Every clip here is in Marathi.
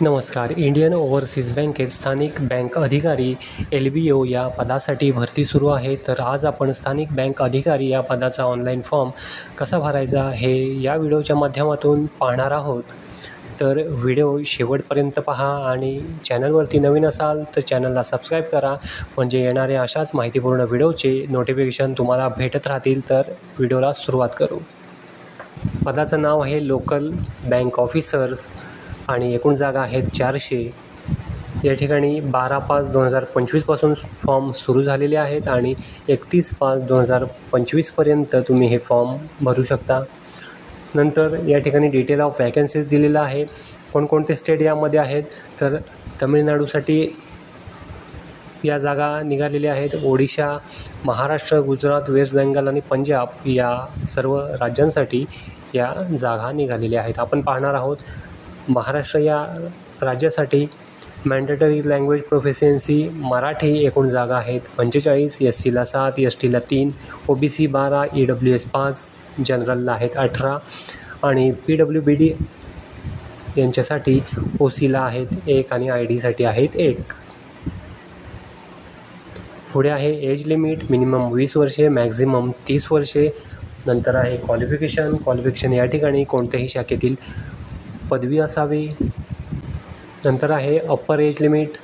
नमस्कार. इंडियन ओव्हरसीज बँकेत स्थानिक बँक अधिकारी LBO या पदासाठी भरती सुरू आहे. तर आज आपण स्थानिक बँक अधिकारी या पदाचा ऑनलाईन फॉर्म कसा भरायचा हे या व्हिडिओच्या माध्यमातून पाहणार आहोत. तर व्हिडिओ शेवटपर्यंत पहा आणि चॅनलवरती नवीन असाल तर चॅनलला सबस्क्राईब करा, म्हणजे येणाऱ्या अशाच माहितीपूर्ण व्हिडिओचे नोटिफिकेशन तुम्हाला भेटत राहतील. तर व्हिडिओला सुरुवात करू. पदाचं नाव आहे लोकल बँक ऑफिसर आणि एकूण जागा आहेत 400. या ठिकाणी 12/5/2025 पासून फॉर्म सुरू झालेले आहेत आणि 31/5/2025 पर्यंत तुम्ही हे फॉर्म भरू शकता. नंतर या ठिकाणी डिटेल ऑफ वॅकन्सीज दिलेला आहे. कोणकोणते स्टेट यामध्ये आहेत तर तमिळनाडूसाठी या जागा निघालेल्या आहेत. ओडिशा, महाराष्ट्र, गुजरात, वेस्ट बेंगाल आणि पंजाब या सर्व राज्यांसाठी या जागा निघालेल्या आहेत. आपण पाहणार आहोत महाराष्ट्र या राज्यासाठी मॅन्डेटरी लँग्वेज प्रोफिशियन्सी मराठी एकूण जागा आहेत 45, SCला 7, STला 3, OBC 12, EWS 5, जनरलला आहेत 18 आणि PWBD यांच्यासाठी OCला आहेत 1 आणि IDसाठी आहेत 1. पुढे आहे एज लिमिट, मिनिमम 20 वर्षे, मॅक्झिमम 30 वर्षे. नंतर आहे क्वालिफिकेशन या ठिकाणी कोणत्याही शाखेतील पदवी असावी. नंतर आहे अप्पर एज लिमिट,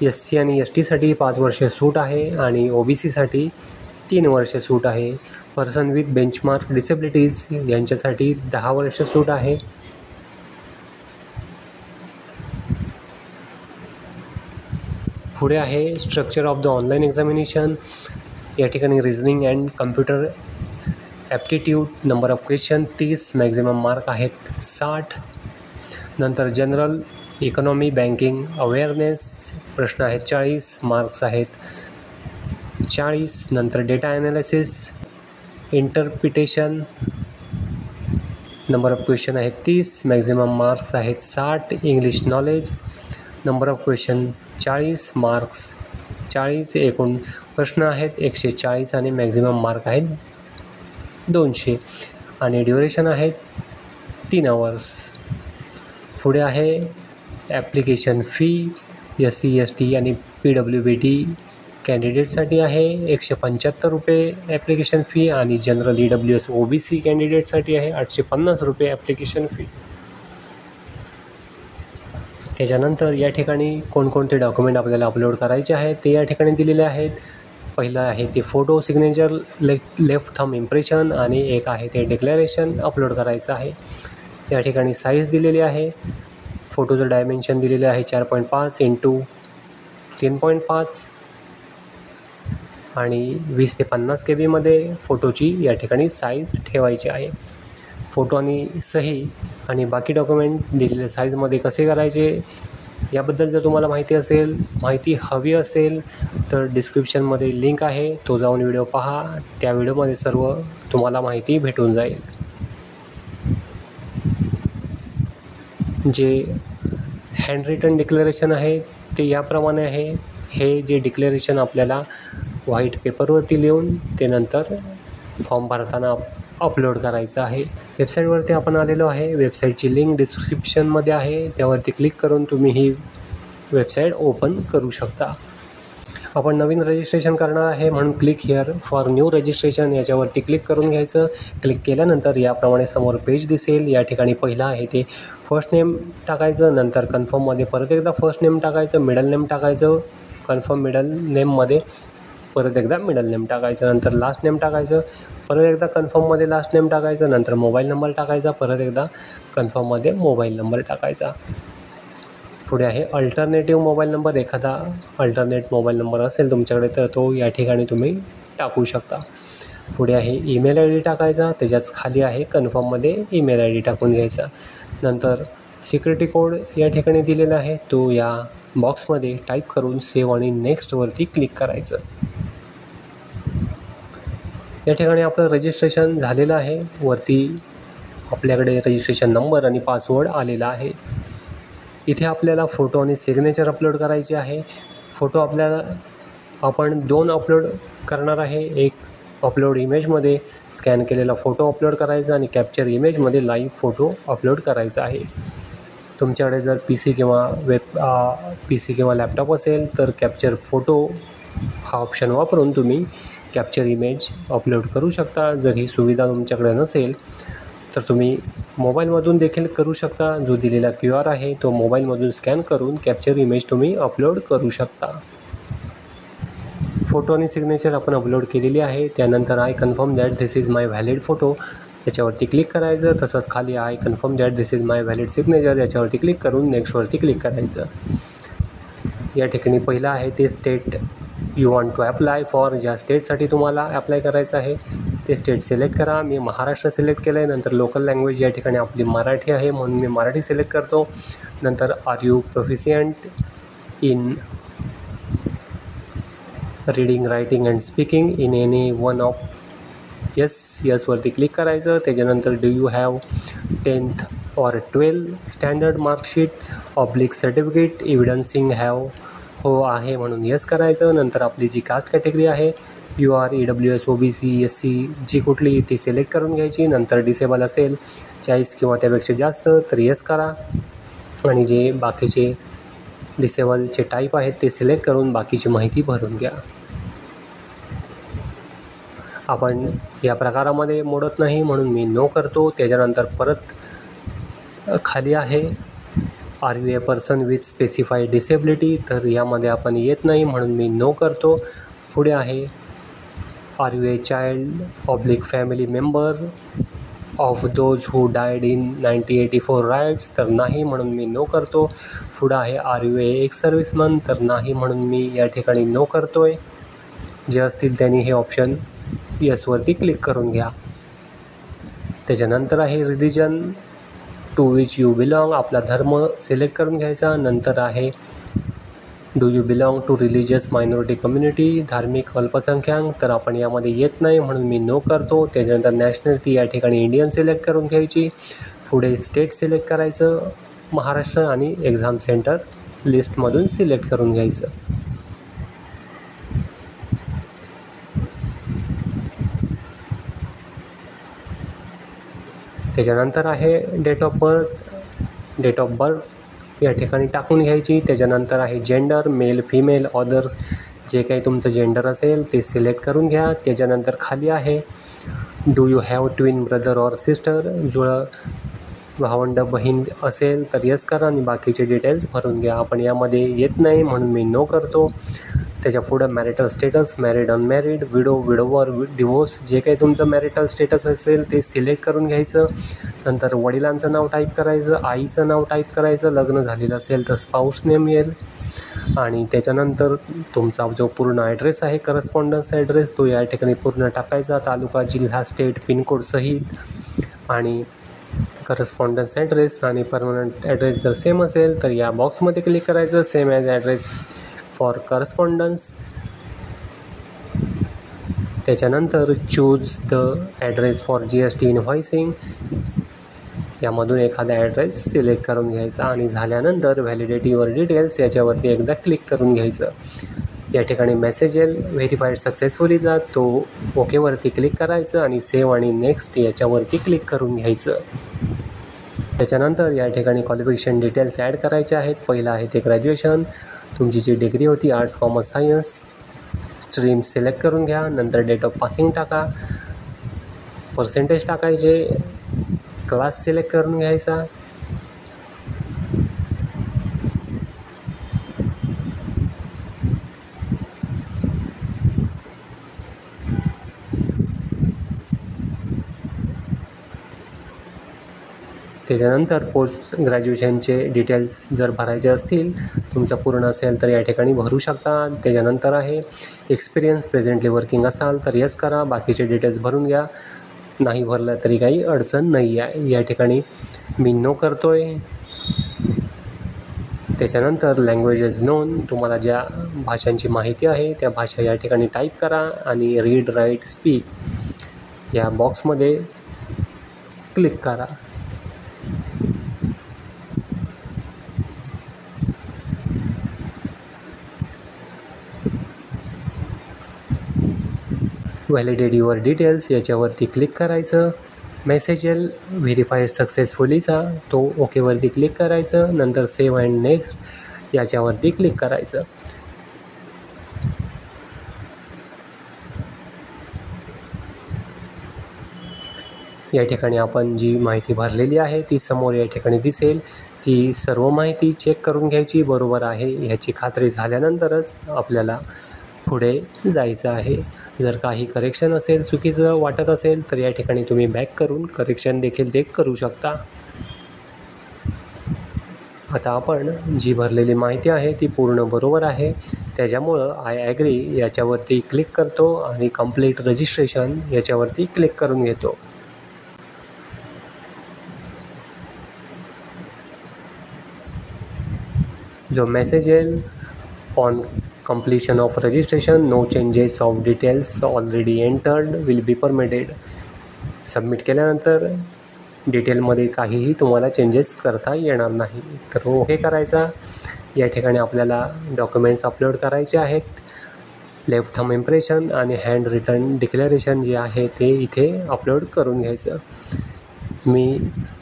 SC आणि STसाठी 5 वर्षे सूट आहे आणि OBCसाठी 3 वर्षे सूट आहे. पर्सन विथ बेंचमार्क डिसेबिलिटीज यांच्यासाठी 10 वर्ष सूट आहे. पुढे आहे structure of the online examination. या ठिकाणी reasoning and computer aptitude, number of question 30, maximum mark आहेत 60. नंतर जनरल इकॉनॉमी, बँकिंग अवेअरनेस प्रश्न आहेत 40, मार्क्स आहेत 40. नंतर data analysis, interpretation, number of question आहेत 30, मॅक्झिमम मार्क्स आहेत 60. English knowledge, number of question 40, marks 40. एकूण प्रश्न आहेत 140 आणि मॅक्झिमम मार्क आहेत 200 आणि ड्युरेशन आहेत 3 आवर्स. पुढे आहे ॲप्लिकेशन फी, SC, ST आणि PWBD कॅन्डिडेटसाठी आहे 175 रुपये ॲप्लिकेशन फी आणि जनरल EWS OBC कॅन्डिडेटसाठी आहे 850 रुपये ॲप्लिकेशन फी. त्याच्यानंतर या ठिकाणी कोणकोणते डॉक्युमेंट आपल्याला अपलोड करायचे आहेत ते या ठिकाणी दिलेले आहेत. पहिलं आहे ते photo, signature, left thumb impression आणि एक आहे ते डिक्लेरेशन अपलोड करायचं आहे. या ठिकाणी साईज दिलेली आहे. फोटोचं डायमेन्शन दिलेले आहे 4.5 × 3.5 आणि 20 ते 50 KB फोटोची या ठिकाणी साईज ठेवायची आहे. फोटो आणि सही आणि बाकी डॉक्युमेंट दिलेल्या साईजमध्ये कसे करायचे याबद्दल जर तुम्हाला माहिती हवी असेल तर डिस्क्रिप्शनमध्ये लिंक आहे, तो जाऊन व्हिडिओ पहा. त्या व्हिडिओमध्ये सर्व तुम्हाला माहिती भेटून जाईल. जे हँड रिटन डिक्लेरेशन आहे ते याप्रमाणे आहे. हे जे डिक्लेरेशन आपल्याला व्हाईट पेपरवरती लिहून ते नंतर फॉर्म भरताना अपलोड करायचं आहे. वेबसाईटवरती आपण आलेलो आहे. वेबसाईटची लिंक डिस्क्रिप्शनमध्ये आहे, त्यावरती क्लिक करून तुम्ही ही वेबसाईट ओपन करू शकता. आपण नवीन रजिस्ट्रेशन करणार आहे म्हणून click here for new registration याच्यावरती क्लिक करून घ्यायचं. क्लिक केल्यानंतर याप्रमाणे समोर पेज दिसेल. या ठिकाणी पहिलं आहे ते फर्स्ट नेम टाकायचं, नंतर कन्फर्ममध्ये परत एकदा फर्स्ट नेम टाकायचं, मिडल नेम टाकायचं, कन्फर्म मिडल नेममध्ये परत एकदा मिडल नेम टाकायचं, नंतर लास्ट नेम टाकायचं, परत एकदा कन्फर्ममध्ये लास्ट नेम टाकायचं, नंतर मोबाईल नंबर टाकायचा, परत एकदा कन्फर्ममध्ये मोबाईल नंबर टाकायचा. पुढे आहे अल्टरनेटिव्ह मोबाईल नंबर. एखादा अल्टरनेट मोबाईल नंबर असेल तुमच्याकडे तर तो या ठिकाणी तुम्ही टाकू शकता. पुढे आहे ईमेल ID टाकायचा, त्याच्याच खाली आहे कन्फर्ममध्ये ईमेल ID टाकून घ्यायचा. नंतर सिक्युरिटी कोड या ठिकाणी दिलेला आहे, तो या बॉक्समध्ये टाईप करून सेव्ह आणि नेक्स्टवरती क्लिक करायचं. या ठिकाणी आपलं रजिस्ट्रेशन झालेलं आहे. वरती आपल्याकडे रजिस्ट्रेशन नंबर आणि पासवर्ड आलेला आहे. इथे आपल्याला फोटो आणि सिग्नेचर अपलोड करायचे आहे. फोटो आपण 2 अपलोड करणार आहे. एक अपलोड इमेजमध्ये स्कॅन केलेला फोटो अपलोड करायचा आणि कॅप्चर इमेजमध्ये लाईव्ह फोटो अपलोड करायचा आहे. तुमच्याकडे जर PC किंवा PC किंवा लॅपटॉप असेल तर कॅप्चर फोटो हा ऑप्शन वापरून तुम्ही कॅप्चर इमेज अपलोड करू शकता. जर ही सुविधा तुमच्याकडे नसेल तर तुम्ही मोबाईलमधून देखील करू शकता. जो दिलेला QR आहे तो मोबाईलमधून स्कॅन करून कॅप्चर इमेज तुम्ही अपलोड करू शकता. फोटो आणि सिग्नेचर आपण अपलोड केलेली आहे. त्यानंतर I confirm that this is my valid photo याच्यावरती क्लिक करायचं. तसंच खाली I confirm that this is my valid signature याच्यावरती क्लिक करून नेक्स्टवरती क्लिक करायचं. या ठिकाणी पहिलं आहे ते state you want to apply for. ज्या स्टेटसाठी तुम्हाला अप्लाय करायचं आहे ते स्टेट सिलेक्ट करा. मी महाराष्ट्र सिलेक्ट केलं आहे. नंतर लोकल लँग्वेज या ठिकाणी आपली मराठी आहे म्हणून मी मराठी सिलेक्ट करतो. नंतर are you proficient in reading, writing and speaking in any one of यसवरती क्लिक करायचं. त्याच्यानंतर do you have 10th or 12 standard marksheet certificate evidencing have हो आहे म्हणून यस करायचं. नंतर आपली जी कास्ट कॅटेगरी आहे UR, EWS, OBC, SC जी कुठली ती सिलेक्ट करून घ्यायची. नंतर डिसेबल असेल 40 किंवा त्यापेक्षा जास्त तर यस करा. आणि जे बाकीचे डिसेबलचे टाईप आहेत ते सिलेक्ट करून बाकीची माहिती भरून घ्या. आपण या प्रकारामध्ये मोडत नाही म्हणून मी नो करतो. त्याच्यानंतर परत खाली आहे are you a person with specified disability तर यामध्ये आपण येत नाही म्हणून मी नो करतो. पुढे आहे are you a child family member of those who died in 1984 riots तर नाही म्हणून मी नो करतो. पुढं आहे are you a ex serviceman तर नाही म्हणून मी या ठिकाणी नो करतो आहे. जे असतील त्यांनी हे ऑप्शन यसवरती क्लिक करून घ्या. त्याच्यानंतर आहे religion to which you belong आपला धर्म सिलेक्ट करून घ्यायचा. नंतर आहे do you belong to religious minority community धार्मिक अल्पसंख्याक तर आपण यामध्ये येत नाही म्हणून मी नो करतो. त्याच्यानंतर नॅशनॅलिटी या ठिकाणी इंडियन सिलेक्ट करून घ्यायची. पुढे स्टेट सिलेक्ट करायचं महाराष्ट्र आणि एक्झाम सेंटर लिस्टमधून सिलेक्ट करून घ्यायचं. त्याच्यानंतर आहे डेट ऑफ बर्थ या ठिकाणी टाकून घ्यायची. त्याच्यानंतर आहे जेंडर मेल फिमेल अदर्स जे काही तुमचं जेंडर असेल ते सिलेक्ट करून घ्या. त्याच्यानंतर खाली आहे do you have twin brother or sister जुळं भावंड बहीण असेल तर यस करा आणि बाकीचे डिटेल्स भरून घ्या. आपण यामध्ये येत नाही म्हणून मी नो करतो. त्याच्या पुढं marital status married unmarried widower divorce जे काही तुमचं मॅरिटल स्टेटस असेल ते सिलेक्ट करून घ्यायचं. नंतर वडिलांचं नाव टाईप करायचं, आईचं नाव टाईप करायचं, लग्न झालेलं असेल तर स्पाऊस नेम येईल. आणि त्याच्यानंतर तुमचा जो पूर्ण ॲड्रेस आहे करस्पॉन्डन्स ॲड्रेस तो या ठिकाणी पूर्ण टाकायचा. तालुका, जिल्हा, स्टेट, पिनकोड सहित आणि करस्पॉन्डन्स ॲड्रेस आणि परमनंट ॲड्रेस जर सेम असेल तर या बॉक्समध्ये क्लिक करायचं same as address for correspondence. त्याच्यानंतर choose the address for GST invoicing यामधून एखादा ॲड्रेस सिलेक्ट करून घ्यायचा आणि झाल्यानंतर व्हॅलिडिटी युअर डिटेल्स याच्यावरती एकदा क्लिक करून घ्यायचं. या ठिकाणी मेसेज येईल व्हेरीफाईड सक्सेसफुली जा तो ओकेवरती क्लिक करायचं आणि सेव्ह आणि नेक्स्ट याच्यावरती क्लिक करून घ्यायचं. त्याच्यानंतर या ठिकाणी क्वालिफिकेशन डिटेल्स ॲड करायचे आहेत. पहिलं आहे ते ग्रॅज्युएशन, तुमची जी डिग्री होती arts commerce science stream select करून घ्या. नंतर डेट ऑफ पासिंग टाका, पर्सेंटेज टाकायचे, क्लास सिलेक्ट करून घ्यायचा. त्याच्यानंतर पोस्ट ग्रॅज्युएशनचे डिटेल्स जर भरायचे असतील तुमचं पूर्ण असेल तर या ठिकाणी भरू शकता. त्याच्यानंतर आहे एक्सपिरियन्स प्रेझेंटली वर्किंग असाल तर यस करा, बाकीचे डिटेल्स भरून घ्या. नाही भरलं तरी काही अडचण नाही आहे. या ठिकाणी मी नो करतो आहे. त्याच्यानंतर लँग्वेजेस नोन तुम्हाला ज्या भाषांची माहिती आहे त्या भाषा या ठिकाणी टाईप करा आणि रीड राईट स्पीक या बॉक्समध्ये क्लिक करा. व्हॅलिडेट युअर डिटेल्स याच्यावरती क्लिक करायचं. मेसेज येईल व्हेरीफाईड सक्सेसफुलीचा, तो ओकेवरती क्लिक करायचं. नंतर सेव्ह अँड नेक्स्ट याच्यावरती क्लिक करायचं. या ठिकाणी आपण जी माहिती भरलेली आहे ती समोर या ठिकाणी दिसेल. ती सर्व माहिती चेक करून घ्यायची, बरोबर आहे ह्याची खात्री झाल्यानंतरच आपल्याला पुढे जायचं आहे. जर काही करेक्शन असेल, चुकीचं वाटत असेल तर या ठिकाणी तुम्ही बॅक करून करेक्शन देखील ते करू शकता. आता आपण जी भरलेली माहिती आहे ती पूर्ण बरोबर आहे, त्याच्यामुळं आय ॲग्री याच्यावरती क्लिक करतो आणि कंप्लीट रजिस्ट्रेशन याच्यावरती क्लिक करून घेतो. जो मेसेज येईल, on completion of registration no changes of details already entered will be permitted. Submit केल्यानंतर डिटेलमध्ये काहीही तुम्हाला चेंजेस करता येणार नाही. तर ओके करायचा. या ठिकाणी आपल्याला डॉक्युमेंट्स अपलोड करायचे आहेत. लेफ्ट थंब इम्प्रेशन आणि हँड रिटन डिक्लेरेशन जे आहे ते इथे अपलोड करून घ्यायचं. मी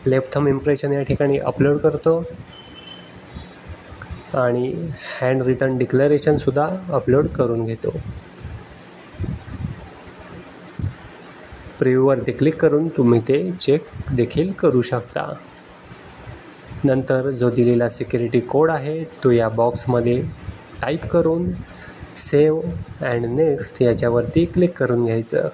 लेफ्ट थंब इम्प्रेशन या ठिकाणी अपलोड करतो आणि हँड रिटन डिक्लेरेशनसुद्धा अपलोड करून घेतो. प्रिव्ह्यूवरती क्लिक करून तुम्ही ते चेक देखील करू शकता. नंतर जो दिलेला सिक्युरिटी कोड आहे तो या बॉक्समध्ये टाईप करून सेव्ह अँड नेक्स्ट याच्यावरती क्लिक करून घ्यायचं.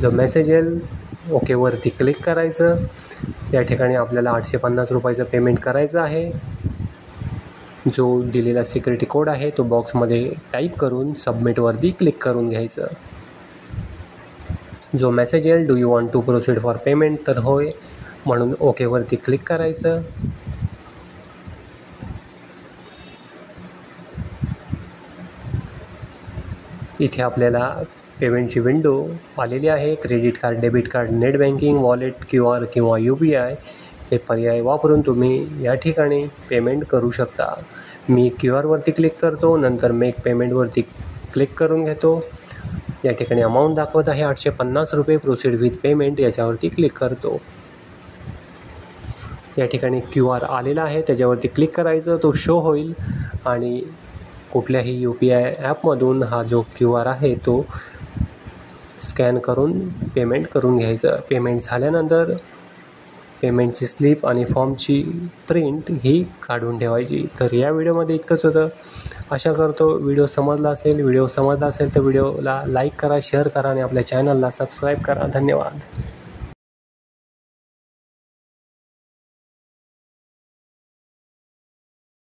जो मेसेज येईल ओकेवरती क्लिक करायचं. या ठिकाणी आपल्याला 850 रुपयाचं पेमेंट करायचं आहे. जो दिलेला सिक्युरिटी कोड आहे तो बॉक्समध्ये टाईप करून सबमिटवरती क्लिक करून घ्यायचं. जो मेसेज येईल do you want to proceed for payment, तर होय म्हणून ओकेवरती क्लिक करायचं. इथे आपल्याला पेमेंटची विंडो आलेली आहे. Credit card, debit card, net banking, wallet, QR किंवा UPI हे पर्याय वापरून तुम्ही या ठिकाणी पेमेंट करू शकता. मी QRवरती क्लिक करतो. नंतर मेक पेमेंटवरती क्लिक करून घेतो. या ठिकाणी अमाऊंट दाखवत आहे 850 रुपये. प्रोसीड विथ पेमेंट याच्यावरती क्लिक करतो. या ठिकाणी QR आलेला आहे, त्याच्यावरती क्लिक करायचं. तो शो होईल आणि कुठल्याही UPI ॲपमधून हा जो QR आहे तो स्कॅन करून पेमेंट करून घ्यायचं. पेमेंट झाल्यानंतर पेमेंटची स्लिप आणि फॉर्मची प्रिंट ही काढून ठेवायची. तर या व्हिडिओमध्ये इतकंच होतं. आशा करतो व्हिडिओ समजला असेल. व्हिडिओ समजला असेल तर व्हिडिओला लाईक करा, शेअर करा आणि आपल्या चॅनलला सबस्क्राईब करा. धन्यवाद.